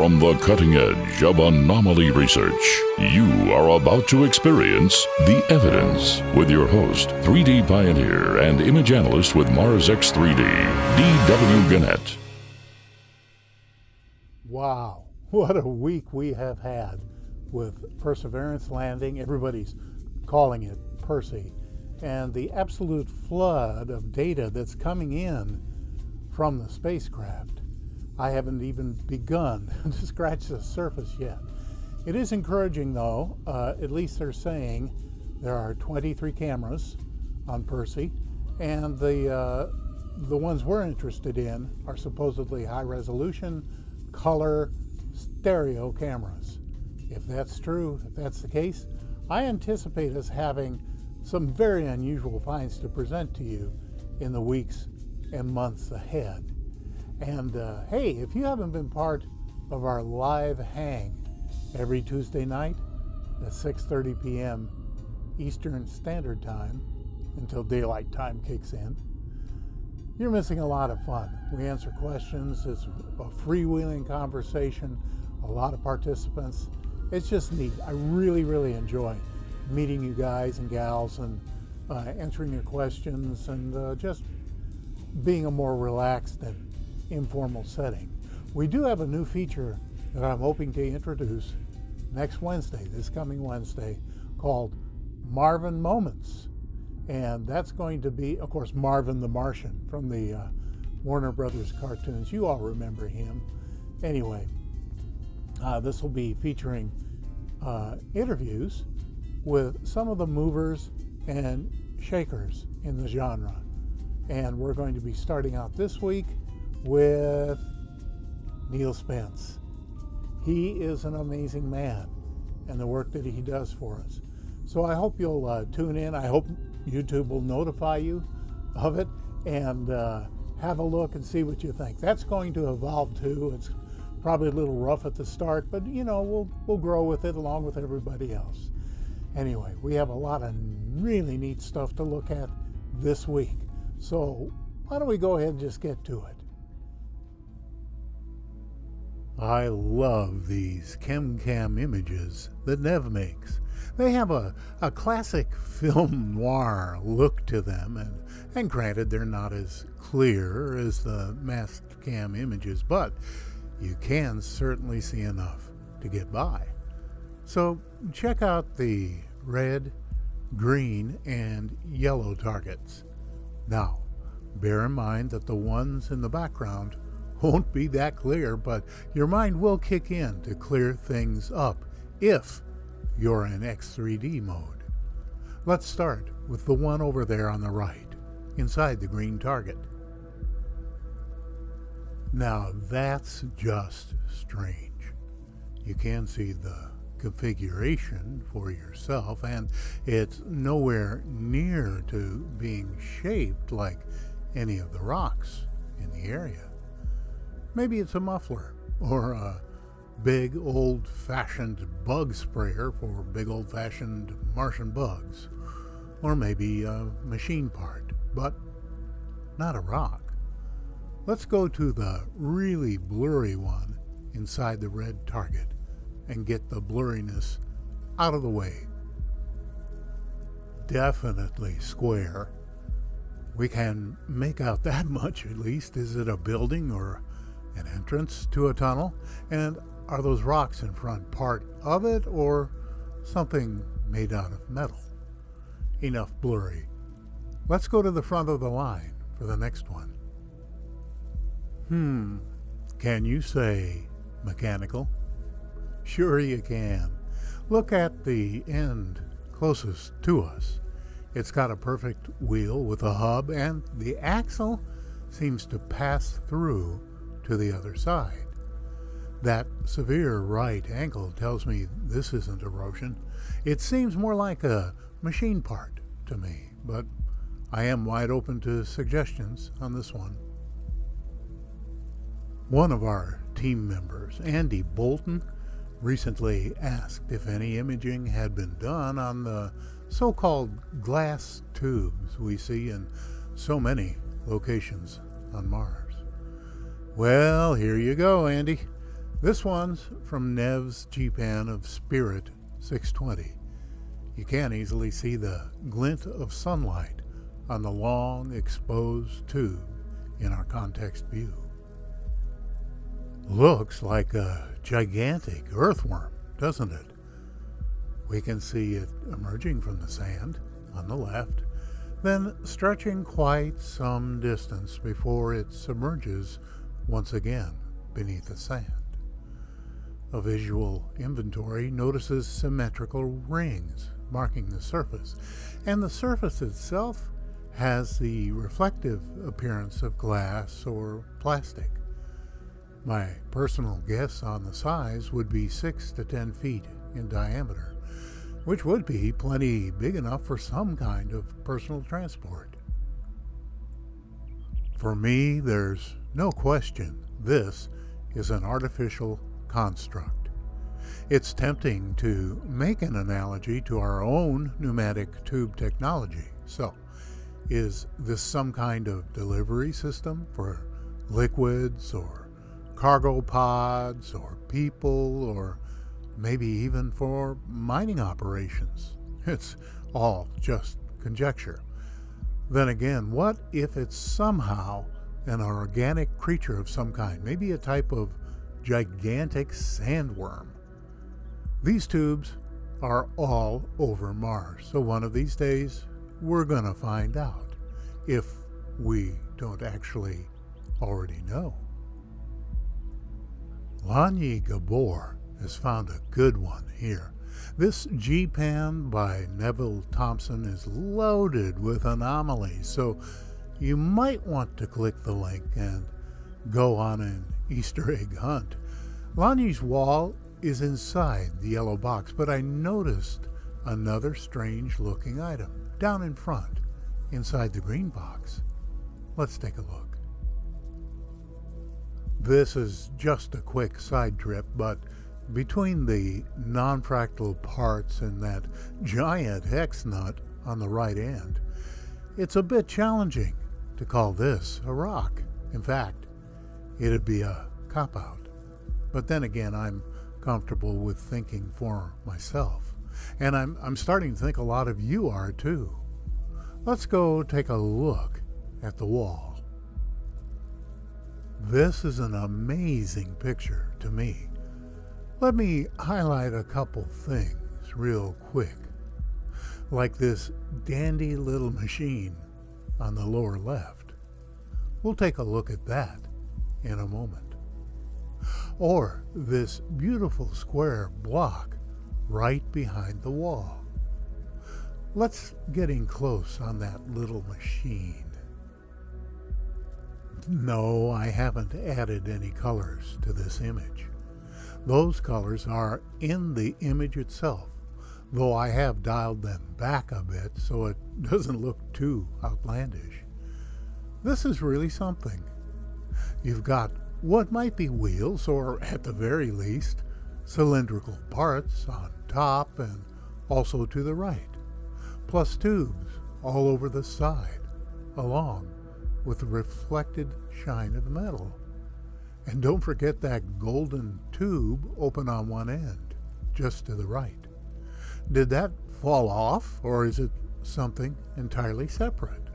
From the cutting edge of anomaly research, you are about to experience The Evidence with your host, 3D pioneer and image analyst with Mars X3D, D.W. Gannett. Wow, what a week we have had with Perseverance landing. Everybody's calling it Percy. And the absolute flood of data that's coming in from the spacecraft. I haven't even begun to scratch the surface yet. It is encouraging though, at least they're saying there are 23 cameras on Percy, and the ones we're interested in are supposedly high resolution, color, stereo cameras. If that's true, if that's the case, I anticipate us having some very unusual finds to present to you in the weeks and months ahead. And hey, if you haven't been part of our live hang every Tuesday night at 6:30 p.m. Eastern Standard Time until daylight time kicks in, you're missing a lot of fun. We answer questions. It's a freewheeling conversation, a lot of participants. It's just neat. I really enjoy meeting you guys and gals and answering your questions and just being a more relaxed and informal setting. We do have a new feature that I'm hoping to introduce next Wednesday, this coming Wednesday, called Marvin Moments. And that's going to be, of course, Marvin the Martian from the Warner Brothers cartoons. You all remember him. Anyway, this will be featuring interviews with some of the movers and shakers in the genre. And we're going to be starting out this week with Neil Spence. He is an amazing man and the work that he does for us. So I hope you'll tune in. I hope YouTube will notify you of it and have a look and see what you think. That's going to evolve too. It's probably a little rough at the start, but you know, we'll grow with it along with everybody else. Anyway, we have a lot of really neat stuff to look at this week. So why don't we go ahead and just get to it? I love these chem-cam images that Nev makes. They have a classic film noir look to them, and granted they're not as clear as the masked cam images, but you can certainly see enough to get by. So check out the red, green, and yellow targets. Now, bear in mind that the ones in the background won't be that clear, but your mind will kick in to clear things up if you're in X3D mode. Let's start with the one over there on the right, inside the green target. Now that's just strange. You can see the configuration for yourself, and it's nowhere near to being shaped like any of the rocks in the area. Maybe it's a muffler or a big old-fashioned bug sprayer for big old-fashioned Martian bugs, or maybe a machine part, but not a rock. Let's go to the really blurry one inside the red target and get the blurriness out of the way. Definitely square. We can make out that much at least. Is it a building or an entrance to a tunnel? And are those rocks in front part of it or something made out of metal? Enough blurry. Let's go to the front of the line for the next one. Can you say mechanical? Sure you can. Look at the end closest to us. It's got a perfect wheel with a hub, and the axle seems to pass through to the other side. That severe right angle tells me this isn't erosion. It seems more like a machine part to me, but I am wide open to suggestions on this one. One of our team members, Andy Bolton, recently asked if any imaging had been done on the so-called glass tubes we see in so many locations on Mars. Well, here you go, Andy. This one's from Nev's GPAN of Spirit 620. You can easily see the glint of sunlight on the long exposed tube in our context view. Looks like a gigantic earthworm, doesn't it? We can see it emerging from the sand on the left, then stretching quite some distance before it submerges once again beneath the sand. A visual inventory notices symmetrical rings marking the surface, and the surface itself has the reflective appearance of glass or plastic. My personal guess on the size would be 6 to 10 feet in diameter, which would be plenty big enough for some kind of personal transport. For me, there's no question this is an artificial construct. It's tempting to make an analogy to our own pneumatic tube technology. So, is this some kind of delivery system for liquids or cargo pods or people, or maybe even for mining operations? It's all just conjecture. Then again, what if it's somehow an organic creature of some kind, maybe a type of gigantic sandworm? These tubes are all over Mars, so one of these days we're gonna find out, if we don't actually already know. Lanyi Gabor has found a good one here. This GPAN by Neville Thompson is loaded with anomalies, so you might want to click the link and go on an Easter egg hunt. Lanyi's wall is inside the yellow box, but I noticed another strange looking item down in front, inside the green box. Let's take a look. This is just a quick side trip, but between the non-fractal parts and that giant hex nut on the right end, it's a bit challenging to call this a rock. In fact, it'd be a cop-out. But then again, I'm comfortable with thinking for myself. And I'm starting to think a lot of you are too. Let's go take a look at the wall. This is an amazing picture to me. Let me highlight a couple things real quick, like this dandy little machine on the lower left. We'll take a look at that in a moment. Or this beautiful square block right behind the wall. Let's get in close on that little machine. No, I haven't added any colors to this image. Those colors are in the image itself, though I have dialed them back a bit so it doesn't look too outlandish. This is really something. You've got what might be wheels, or at the very least, cylindrical parts on top and also to the right, plus tubes all over the side, along with the reflected shine of metal. And don't forget that golden tube open on one end, just to the right. Did that fall off, or is it something entirely separate?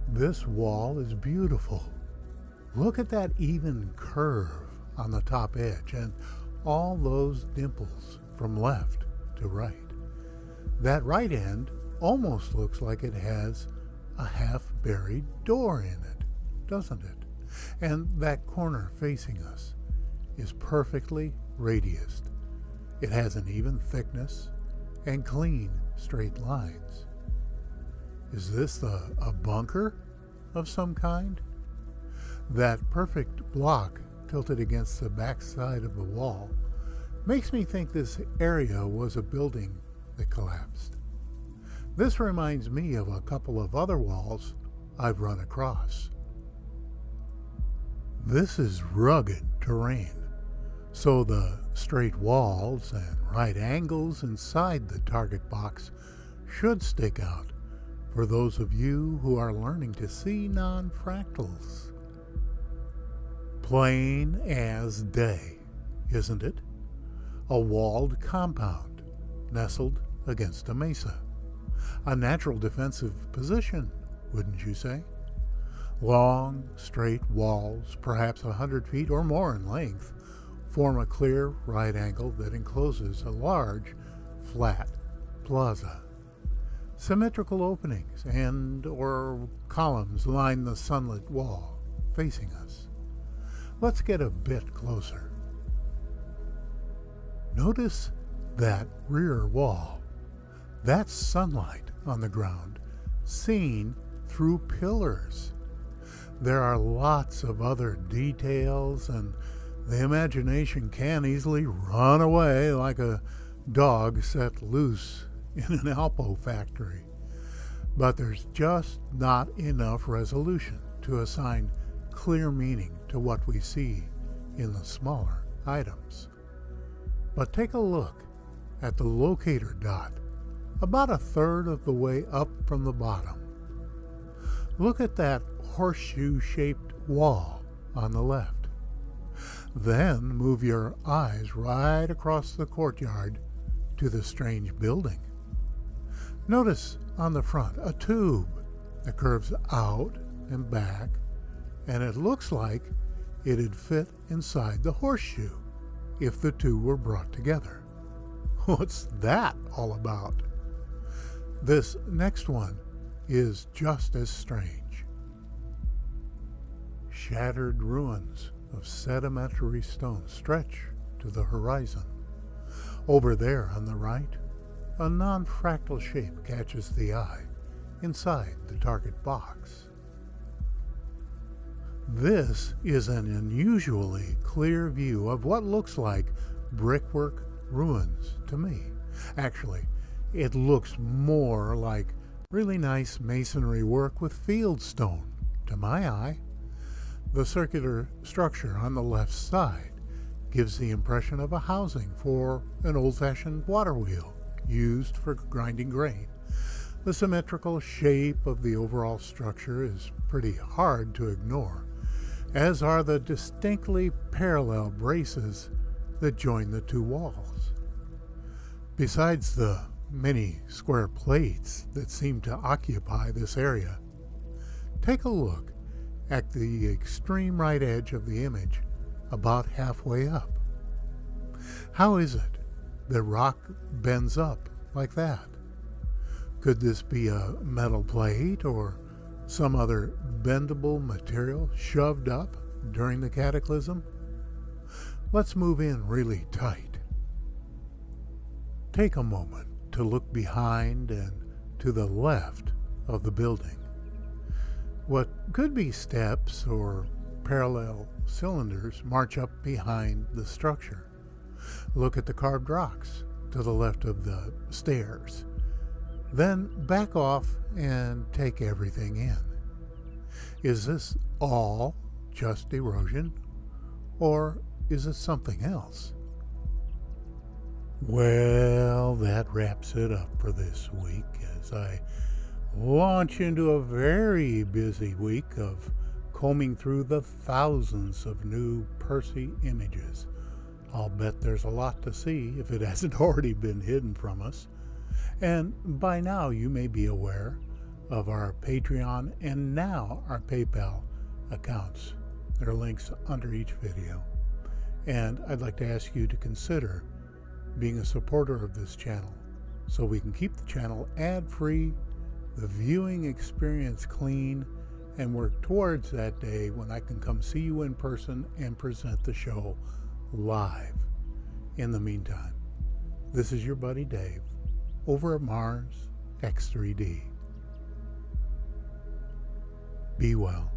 This wall is beautiful. Look at that even curve on the top edge and all those dimples from left to right. That right end almost looks like it has a half-buried door in it, doesn't it? And that corner facing us is perfectly radiused. It has an even thickness and clean straight lines. Is this a bunker of some kind? That perfect block tilted against the back side of the wall makes me think this area was a building that collapsed. This reminds me of a couple of other walls I've run across. This is rugged terrain, so the straight walls and right angles inside the target box should stick out for those of you who are learning to see non-fractals. Plain as day, isn't it? A walled compound nestled against a mesa. A natural defensive position, wouldn't you say? Long, straight walls, perhaps 100 feet or more in length, form a clear right angle that encloses a large, flat plaza. Symmetrical openings and or columns line the sunlit wall facing us. Let's get a bit closer. Notice that rear wall. That's sunlight on the ground, seen through pillars. There are lots of other details, and the imagination can easily run away like a dog set loose in an Alpo factory. But there's just not enough resolution to assign clear meaning to what we see in the smaller items. But take a look at the locator dot, about a third of the way up from the bottom. Look at that horseshoe-shaped wall on the left. Then move your eyes right across the courtyard to the strange building. Notice on the front a tube that curves out and back, and it looks like it'd fit inside the horseshoe if the two were brought together. What's that all about? This next one is just as strange. Shattered ruins of sedimentary stone stretch to the horizon. Over there on the right, a non-fractal shape catches the eye inside the target box. This is an unusually clear view of what looks like brickwork ruins to me. Actually, it looks more like really nice masonry work with field stone to my eye. The circular structure on the left side gives the impression of a housing for an old-fashioned water wheel used for grinding grain. The symmetrical shape of the overall structure is pretty hard to ignore, as are the distinctly parallel braces that join the two walls. Besides the many square plates that seem to occupy this area, take a look at the extreme right edge of the image, about halfway up. How is it that rock bends up like that? Could this be a metal plate or some other bendable material shoved up during the cataclysm? Let's move in really tight. Take a moment to look behind and to the left of the building. What could be steps or parallel cylinders march up behind the structure. Look at the carved rocks to the left of the stairs. Then back off and take everything in. Is this all just erosion, or is it something else? Well, that wraps it up for this week as I launch into a very busy week of combing through the thousands of new Percy images. I'll bet there's a lot to see if it hasn't already been hidden from us. And by now you may be aware of our Patreon and now our PayPal accounts. There are links under each video. And I'd like to ask you to consider being a supporter of this channel so we can keep the channel ad-free, the viewing experience clean, and work towards that day when I can come see you in person and present the show live. In the meantime, this is your buddy Dave over at Mars X3D. Be well.